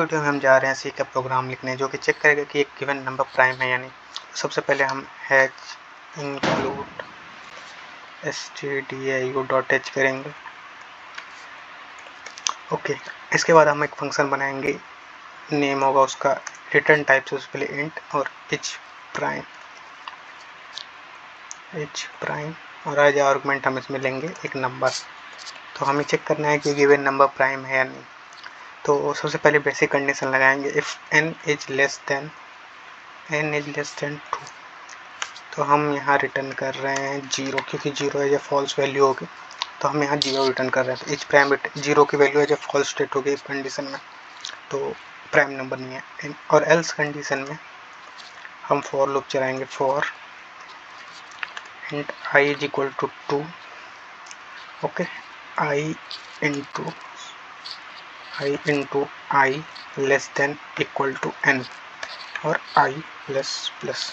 Video में हम जा रहे हैं सी का प्रोग्राम लिखने जो कि चेक करेगा कि एक गिवन नंबर प्राइम है या नहीं। सबसे पहले हम हैच इंक्लूड stdio.h करेंगे। ओके, इसके बाद हम एक फंक्शन बनाएंगे, नेम होगा उसका रिटर्न टाइप से उसके लिए इंट और h प्राइम और एज आर्गुमेंट हम इसमें लेंगे एक नंबर। तो हमें चेक करना है कि गिवन नंबर प्राइम है या नहीं। तो सबसे पहले बेसिक कंडीशन लगाएंगे, if n is less than 2। तो हम यहाँ रिटर्न कर रहे हैं 0, क्योंकि 0 एज ए फॉल्स वैल्यू होगी, तो हम यहाँ 0 रिटर्न कर रहे हैं। तो इच प्राइम 0 की value as a false state होगी इस कंडीशन में, तो प्राइम नंबर नहीं है। और एल्स कंडीशन में हम फॉर लूप चलाएंगे, for int i is equal to 2। Okay, i into i less than equal to n और i प्लस प्लस।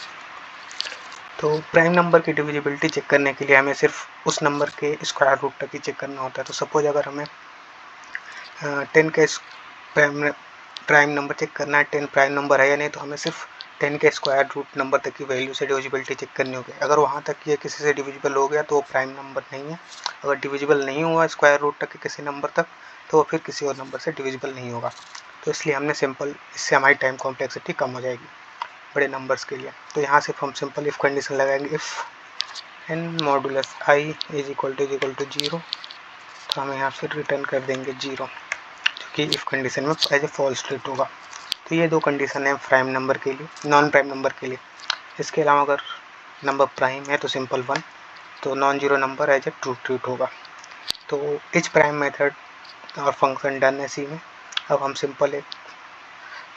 तो प्राइम नंबर की डिविजिबिलिटी चेक करने के लिए हमें सिर्फ उस नंबर के स्क्वायर रूट तक ही चेक करना होता है। तो सपोज अगर हमें 10 के प्राइम नंबर चेक करना है, 10 प्राइम नंबर है या नहीं, तो हमें सिर्फ 10 के स्क्वायर रूट नंबर तक की वैल्यू से डिविजिबिलिटी चेक करनी होगी। अगर वहाँ तक ये किसी से डिविजिबल हो गया तो वो प्राइम नंबर नहीं है। अगर डिविजिबल नहीं हुआ स्क्वायर रूट तक के किसी नंबर तक, तो वो फिर किसी और नंबर से डिविजिबल नहीं होगा। तो इसलिए हमने सिंपल, इससे हमारी टाइम कॉम्प्लेक्सिटी कम हो जाएगी बड़े नंबर्स के लिए। तो यहाँ सिर्फ हम सिंपल इफ़ कंडीशन लगाएंगे, if n modulus i is equal to 0, तो हम यहाँ फिर रिटर्न कर देंगे 0, जो कि इफ़ कंडीशन में एज ए फॉल्स स्टेट होगा। तो ये दो कंडीशन है प्राइम नंबर के लिए, नॉन प्राइम नंबर के लिए। इसके अलावा अगर नंबर प्राइम है तो सिंपल 1, तो non zero number as a true treat होगा। तो इच प्राइम मेथड और फंक्शन डन है सी में। अब हम सिंपल एक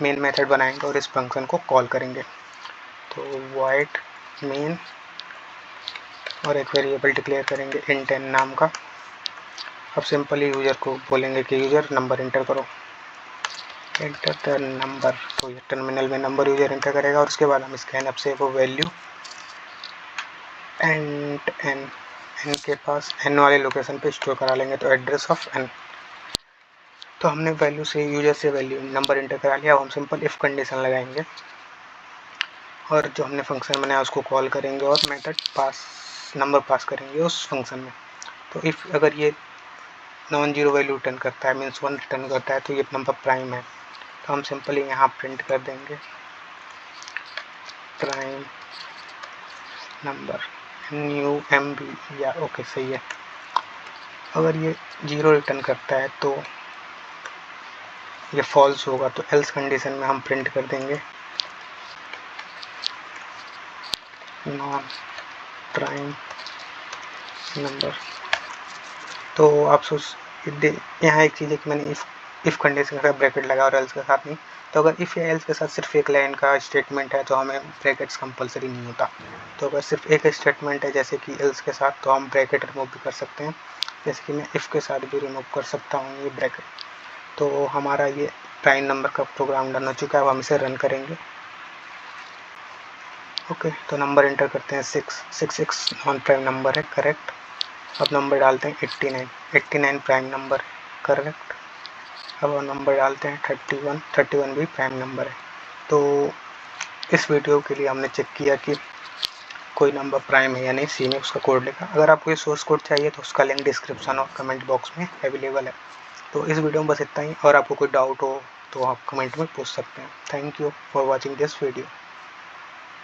मेन मेथड बनाएंगे और इस फंक्शन को कॉल करेंगे। तो void मेन और एक वेरिएबल डिक्लेयर करेंगे int n नाम का। अब सिंपली यूज़र को बोलेंगे कि यूज़र नंबर इंटर करो, एंटर द नंबर। तो ये टर्मिनल में नंबर यूज़र इंटर करेगा और उसके बाद हम स्कैनअप से वो वैल्यू एंड n के पास n वाले लोकेशन पे स्टोर करा लेंगे, तो एड्रेस ऑफ n। तो हमने वैल्यू से यूज़र से वैल्यू नंबर इंटर करा लिया। अब हम सिंपल इफ़ कंडीशन लगाएंगे और जो हमने फंक्शन बनाया उसको कॉल करेंगे और मेथड नंबर पास करेंगे उस फंक्शन में। तो इफ़ अगर ये नॉन जीरो वैल्यू रिटर्न करता है, मीन्स 1 रिटर्न करता है, तो ये नंबर प्राइम है। तो हम सिंपली यहाँ प्रिंट कर देंगे प्राइम नंबर न्यू MB, या ओके सही है। अगर ये 0 रिटर्न करता है तो ये फॉल्स होगा, तो एल्स कंडीशन में हम प्रिंट कर देंगे नॉन प्राइम नंबर। तो आप यहाँ एक चीज़ है कि मैंने इफ़ कंडीशन के साथ ब्रैकेट लगा और एल्स के साथ नहीं। तो अगर इफ़ या एल्स के साथ सिर्फ एक लाइन का स्टेटमेंट है तो हमें ब्रैकेट्स कंपलसरी नहीं होता। तो अगर सिर्फ एक स्टेटमेंट है जैसे कि एल्स के साथ, तो हम ब्रैकेट रिमूव भी कर सकते हैं, जैसे कि मैं इफ़ के साथ भी रिमूव कर सकता हूँ ये ब्रैकेट। तो हमारा ये प्राइम नंबर का प्रोग्राम डन हो चुका है। अब हम इसे रन करेंगे। ओके, तो नंबर इंटर करते हैं 6 नॉन प्राइम नंबर है, करेक्ट। अब नंबर डालते हैं 89 प्राइम नंबर है, करेक्ट। अब नंबर डालते हैं 31 भी प्राइम नंबर है। तो इस वीडियो के लिए हमने चेक किया कि कोई नंबर प्राइम है या नहीं, सी में उसका कोड लिखा। अगर आपको ये सोर्स कोड चाहिए तो उसका लिंक डिस्क्रिप्शन और कमेंट बॉक्स में अवेलेबल है। तो इस वीडियो में बस इतना ही, और आपको कोई डाउट हो तो आप कमेंट में पूछ सकते हैं। Thank you for watching this video.